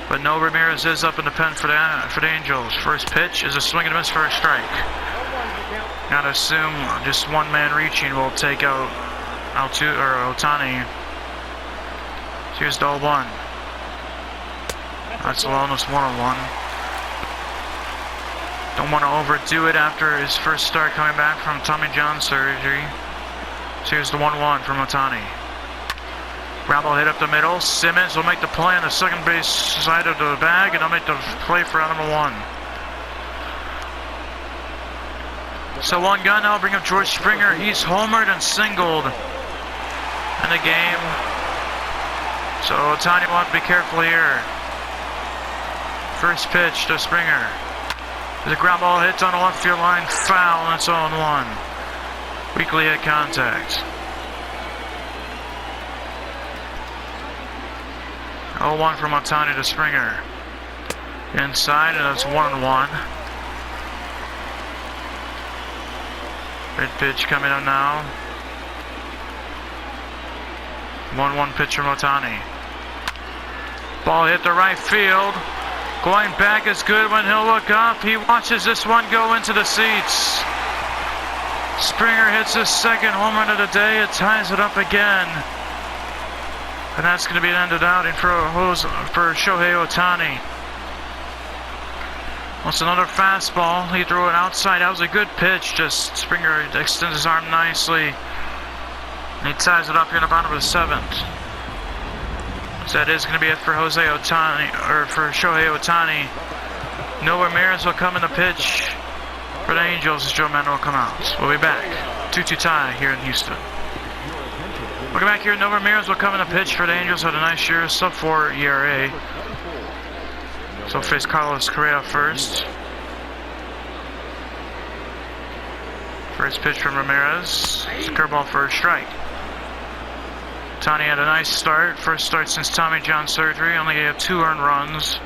But no Ramirez is up in the pen for the Angels. First pitch is a swing and a miss for a strike. Gotta assume just one man reaching will take out Ohtani. Here's the 0-1. That's almost 1-1. Don't want to overdo it after his first start coming back from Tommy John surgery. So here's the 1-1 from Ohtani. Ground ball hit up the middle. Simmons will make the play on the second base side of the bag, and I'll make the play for out number 1. So 1 gun now, bring up George Springer. He's homered and singled in the game. So Ohtani will have to be careful here. First pitch to Springer. The ground ball hits on the left field line, foul, and it's 0-1. Weakly hit contact. 0-1 from Ohtani to Springer. Inside, and it's 1-1. Mid pitch coming up now. 1-1 pitch from Ohtani. Ball hit the right field. Going back is good when he'll look up. He watches this one go into the seats. Springer hits his second home run of the day. It ties it up again. And that's going to be an ended outing for Shohei Ohtani. What's another fastball. He threw it outside. That was a good pitch. Just Springer extends his arm nicely. And he ties it up here in the bottom of the 7th. So that is going to be it for Shohei Ohtani. No Ramirez will come in the pitch for the Angels as Joe Manuel will come out. We'll be back. 2-2 tie here in Houston. Welcome back here. No Ramirez will come in the pitch for the Angels. Had a nice year, sub-4 ERA. So we'll face Carlos Correa first. First pitch from Ramirez. It's a curveball for a strike. Ohtani had a nice start. First start since Tommy John surgery. Only gave 2 earned runs.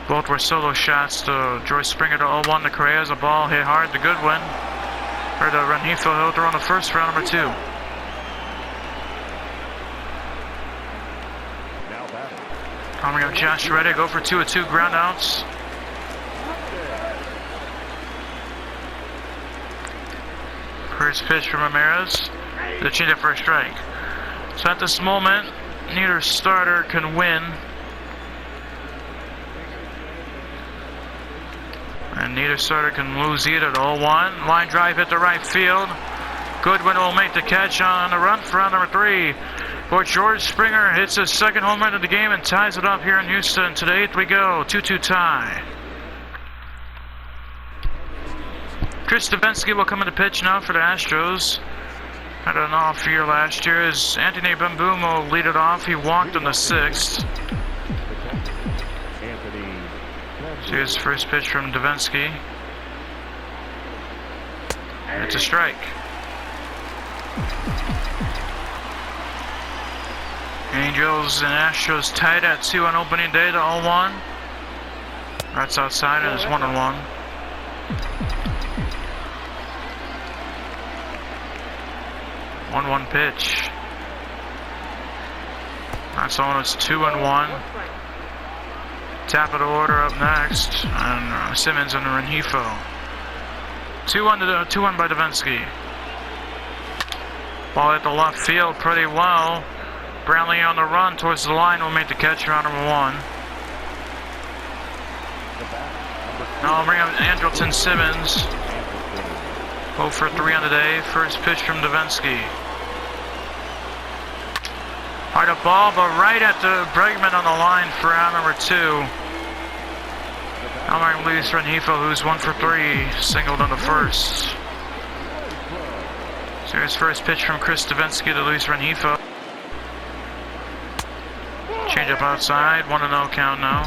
Both were solo shots to George Springer to 0-1 to Correa as a ball hit hard to Goodwin. Or the Rengifo, he'll throw on the first for out number 2. Coming up, Josh Reddick, go for 2 with 2 ground outs. First pitch from Ramirez. The changeup for a strike. So at this moment, neither starter can win. And neither starter can lose either. The 0-1. Line drive hit the right field. Goodwin will make the catch on the run for round number 3. For George Springer hits his second home run of the game and ties it up here in Houston. To the 8th we go. 2-2 tie. Chris Davinsky will come into pitch now for the Astros. Had an off year last year as Anthony Bamboom will lead it off. He walked in the 6th. Here's the first pitch from Davinsky. It's a strike. Angels and Astros tied at 2 on opening day to 0-1. That's outside and it's 1-1. One pitch. That's on. It's 2-1. Top of the order up next, and Simmons and Rengifo. 2-1 by Davinsky. Ball at the left field pretty well. Brownlee on the run towards the line will make the catch around number 1. Now I'll bring up Andrelton Simmons. 0 for 3 on the day. First pitch from Davinsky. Hard up ball, but right at the Bregman on the line for out number 2. Now leaves Rengifo, who's 1 for 3, singled on the first. So here's first pitch from Chris Davinsky to Luis Rengifo. Change up outside, 1-0 count now.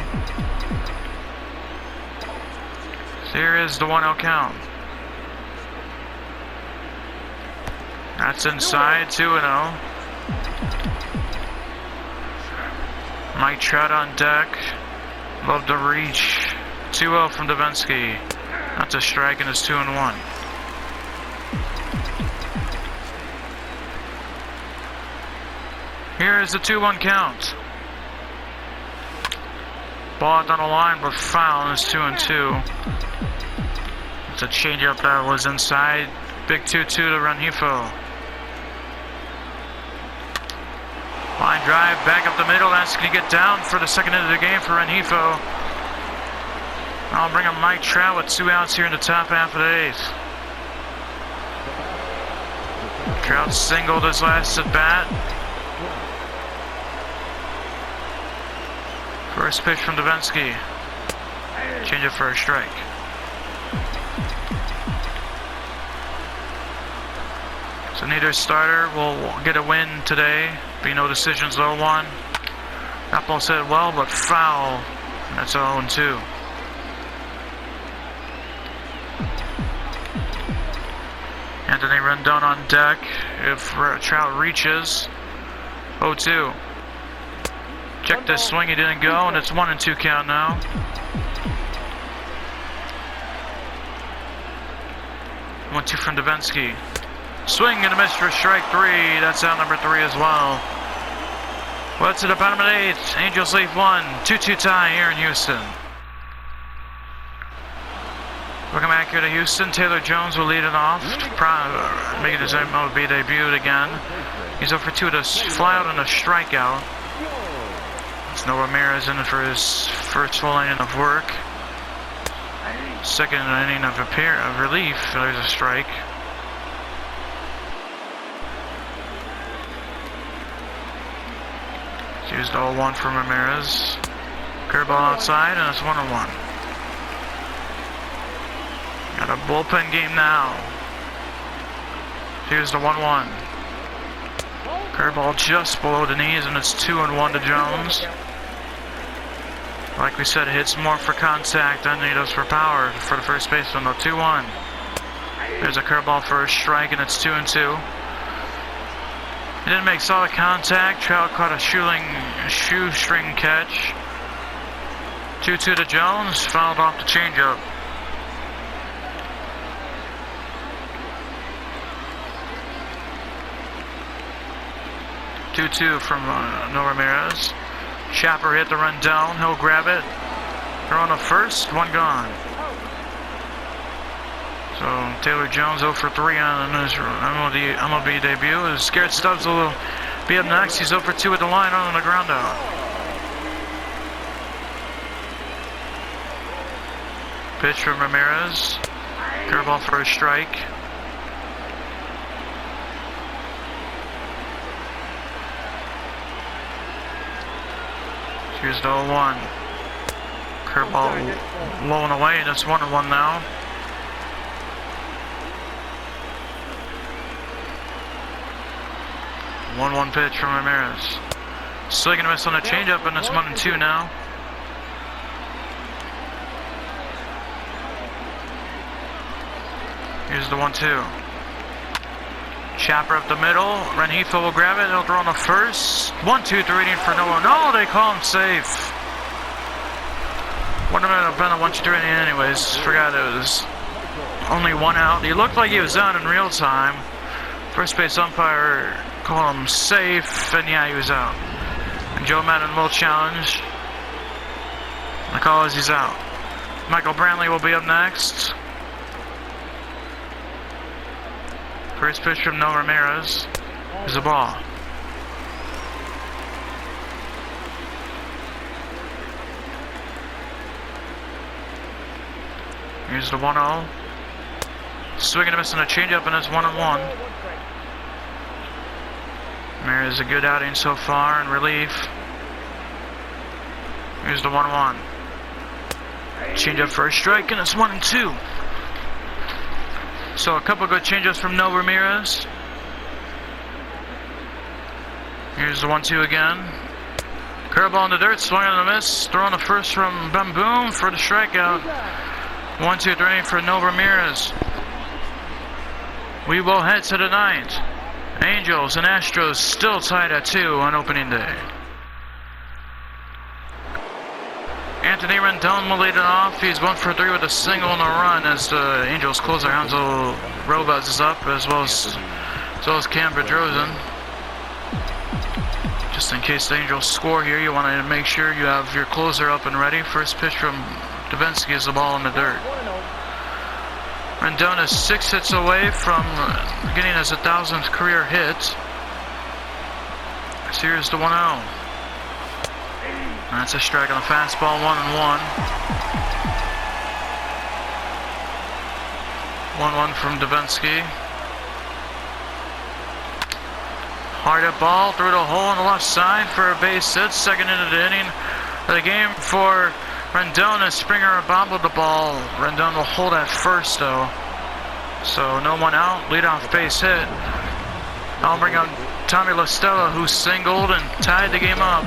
So here is the 1-0 count. That's inside, 2-0. Mike Trout on deck. Love to reach. 2-0 from Davinsky. That's a strike and it's 2-1. Here is the 2-1 count. Ball down the line but foul and it's 2-2. It's a changeup that was inside. Big 2-2 to Rengifo. Line drive back up the middle. That's going to get down for the second hit of the game for Rengifo. I'll bring up Mike Trout with 2 outs here in the top half of the 8th. Trout singled his last at bat. First pitch from Davinsky. Change it for a strike. So neither starter will get a win today. Be no decisions, 0-1. That ball said well, but foul. That's 0-2. Anthony Rendon on deck. If Trout reaches, 0-2. Check this swing, he didn't go, and it's 1-2 count now. One, 2 from Davinsky. Swing and a miss for strike 3. That's out number 3 as well. Well, it's at the bottom of the 8th. Angels lead 1. 2-2 tie here in Houston. Welcome back here to Houston. Taylor Jones will lead it off. Making his MLB debut again. He's 0 for 2 to fly out and a strikeout. It's no Ramirez in it for his first full inning of work. Second inning of relief. There's a strike. Used 0-1 from Ramirez. Curveball outside, and it's 1-1. Got a bullpen game now. Here's the 1-1. Curveball just below the knees, and it's 2-1 to Jones. Like we said, it hits more for contact than he does for power for the first baseman, though. 2-1. There's a curveball for a strike, and it's 2-2. He didn't make solid contact. Trout caught a shoestring catch. 2-2 to Jones. Fouled off the changeup. 2-2 from No Ramirez. Chapper hit the run down. He'll grab it. They're on the first. One gone. So Taylor Jones 0 for 3 on his MLB debut. His Garrett Stubbs will be up next. He's 0 for 2 at the line on the ground out. Pitch from Ramirez. Curveball for a strike. Here's the 0-1. Curveball low and away, and it's 1-1 now. One pitch from Ramirez. Still gonna miss on a changeup, and it's 1-2 now. Here's the 1-2. Chapper up the middle. Renhefo will grab it. He'll throw on the first. 1-2-3 inning for Noah. No, they call him safe. Wouldn't have been a 1-2-3 inning anyways. Forgot it was only 1 out. He looked like he was done in real time. First base umpire called him safe, and yeah, he was out. And Joe Madden will challenge. The call is he's out. Michael Brantley will be up next. First pitch from No Ramirez is a ball. Here's the 1-0. Swinging and missing a changeup, and it's 1-1. Ramirez a good outing so far in relief. Here's the 1-1. Changeup for a strike, and it's 1-2. So a couple good changes from No Ramirez. Here's the 1-2 again. Curveball in the dirt, swing on the miss. Throwing the first from Boom for the strikeout. 1-2-3 for No Ramirez. We will head to the 9th. Angels and Astros still tied at 2 on opening day. Anthony Rendon will lead it off. He's 1 for 3 with a single and a run as the Angels closer Hansel Robles is up, as well as Cam Bedrosian. Just in case the Angels score here, you want to make sure you have your closer up and ready. First pitch from Davinsky is the ball in the dirt. Rendon is 6 hits away from getting his 1,000th career hit. So here's the 1-0. That's a strike on the fastball, 1-1. 1-1 from Davinsky. Hard hit ball through the hole on the left side for a base hit. Second into the inning of the game for Rendon, as Springer bobbled the ball. Rendon will hold at first though. So no one out, leadoff base hit. I'll bring on Tommy La Stella, who singled and tied the game up.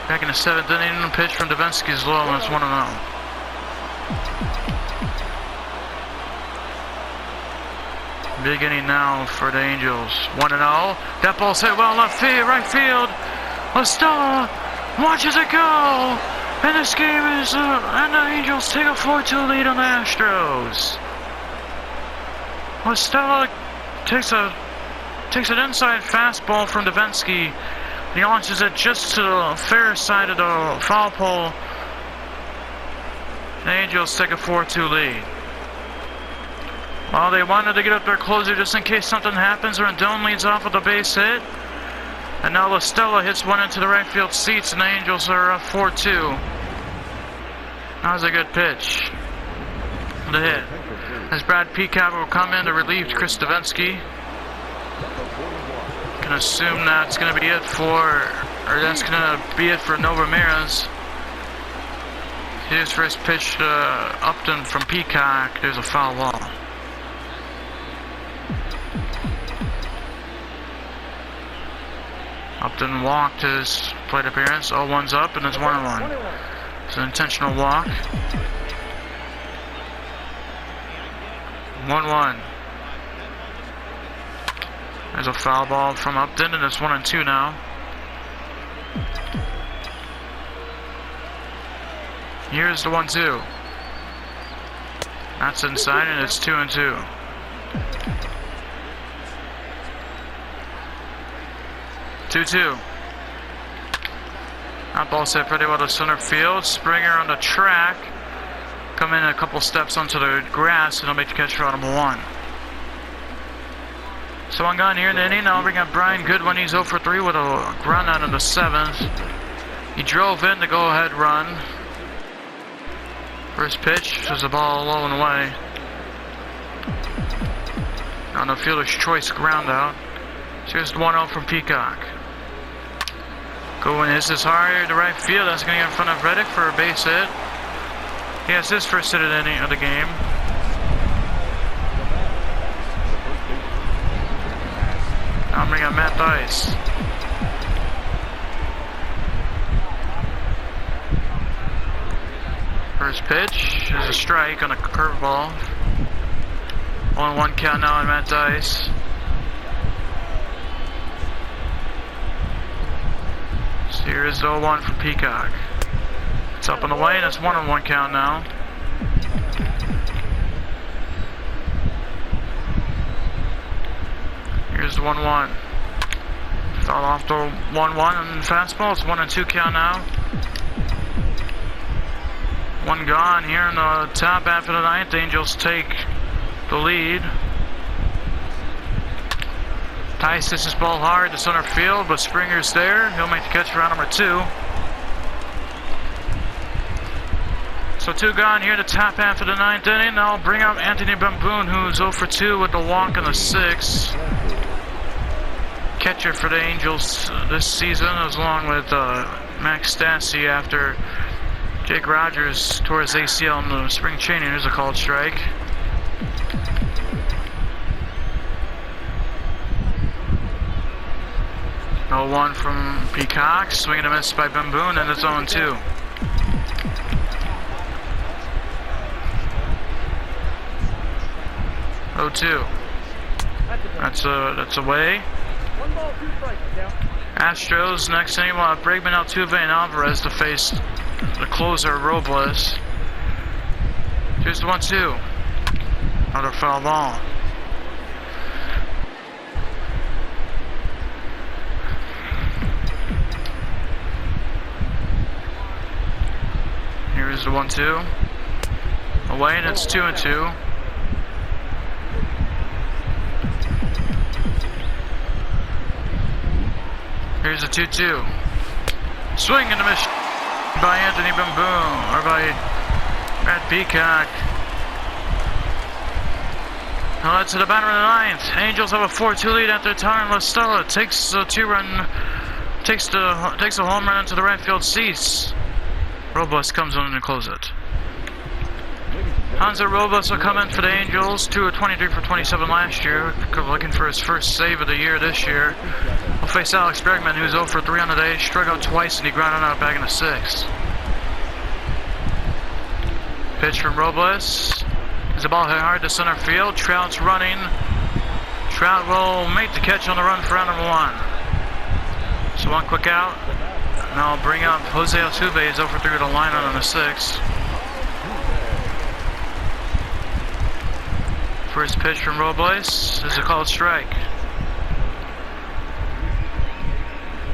Back in the 7th inning, pitch from Davinsky is low, and it's 1-0. Big inning now for the Angels. 1-0. That ball's hit well left field, right field. La Stella watches it go, and this game is and the Angels take a 4-2 lead on the Astros. La Stella takes an inside fastball from Davinsky. He launches it just to the fair side of the foul pole. The Angels take a 4-2 lead. Well, they wanted to get up their closer just in case something happens. Rendon leads off with a base hit. And now La Stella hits one into the right field seats, and the Angels are up 4-2. That was a good pitch. The hit. As Brad Peacock will come in to relieve Chris Davinsky. Can assume that's going to be it for No Ramirez. Here's first pitch to Upton from Peacock. There's a foul ball. Upton walked his plate appearance. 0-1's up, and it's 1-1. It's an intentional walk. 1-1. There's a foul ball from Upton, and it's 1-2 now. Here's the 1-2. That's inside, and it's 2-2. 2-2. That ball set pretty well to center field. Springer on the track. Come in a couple steps onto the grass and he'll make the catch for out number 1. So one gone here in the inning. Now bring up Brian Goodwin. He's 0 for 3 with a run out in the 7th. He drove in the go-ahead run. First pitch was the ball low and away. On the fielder's choice ground out. So here's 1-0 from Peacock. Goodwin hits this hard to right field. That's going to get in front of Reddick for a base hit. He has his first hit of the game. Now I'm bringing up Matt Dice. First pitch is a strike on a curveball. 1-1 count now on Matt Dice. So here's 0-1 for Peacock. It's up and away, and it's 1-1 count now. Here's the 1-1. Fell off the 1-1 and fastball. It's 1-2 count now. One gone here in the top half of the 9th. Angels take the lead. Tice hits this ball hard to center field, but Springer's there. He'll make the catch for round number 2. So 2 gone here in the top half of the 9th inning. Now I'll bring up Anthony Bamboon, who's 0 for 2 with the walk in the 6th. Catcher for the Angels this season, along with Max Stassi after Jake Rogers tore his ACL in the spring training. Here's a called strike. No 1 from Peacock. Swing and a miss by Bamboon, and it's 0-2. That's away. Astros next inning will have Bregman, Altuve, and Alvarez to face the closer Robles. Here's the 1-2. Another foul ball. Here's the 1-2. Away, and it's 2-2. Here's a 2-2. Swing and a miss by Anthony Bamboon, or by Matt Peacock. Now that's to the bottom of the 9th. Angels have a 4-2 lead after Tyron LaStella takes a 2-run, takes a home run into the right field seats. Robles comes in and closes it. Hanser Robles will come in for the Angels. 2 of 23 for 27 last year. Looking for his first save of the year this year. He'll face Alex Bregman, who's 0 for 3 on the day. Struck out twice and he grounded out back in the 6th. Pitch from Robles. As the ball hit hard to center field. Trout's running. Trout will make the catch on the run for round number 1. So 1 quick out. Now I'll bring up Jose Altuve. He's 0 for 3 with a line on the 6th. First pitch from Robles is a called strike.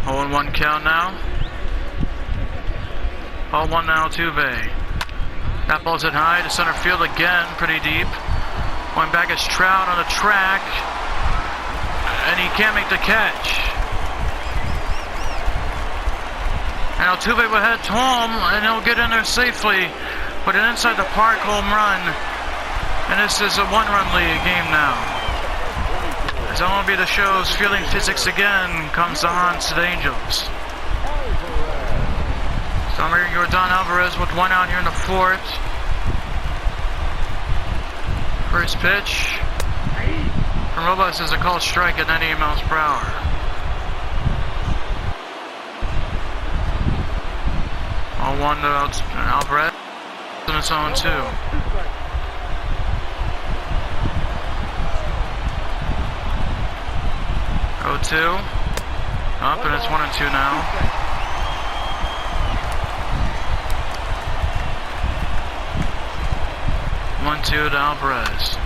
0-1 count now. 0-1 now, Altuve. That ball's hit high to center field again, pretty deep. Going back is Trout on the track, and he can't make the catch. And Altuve will head home, and he'll get in there safely. But an inside the park home run. And this is a 1-run lead game now. As MLB The Show's fielding physics again comes on to the Angels. So I'm going to go Don Alvarez with 1 out here in the 4th. First pitch from Robles is a called strike at 98 miles per hour. All 1 to Alvarez, and it's 0-2. Up, and it's 1-2 now. 1-2 to Alvarez.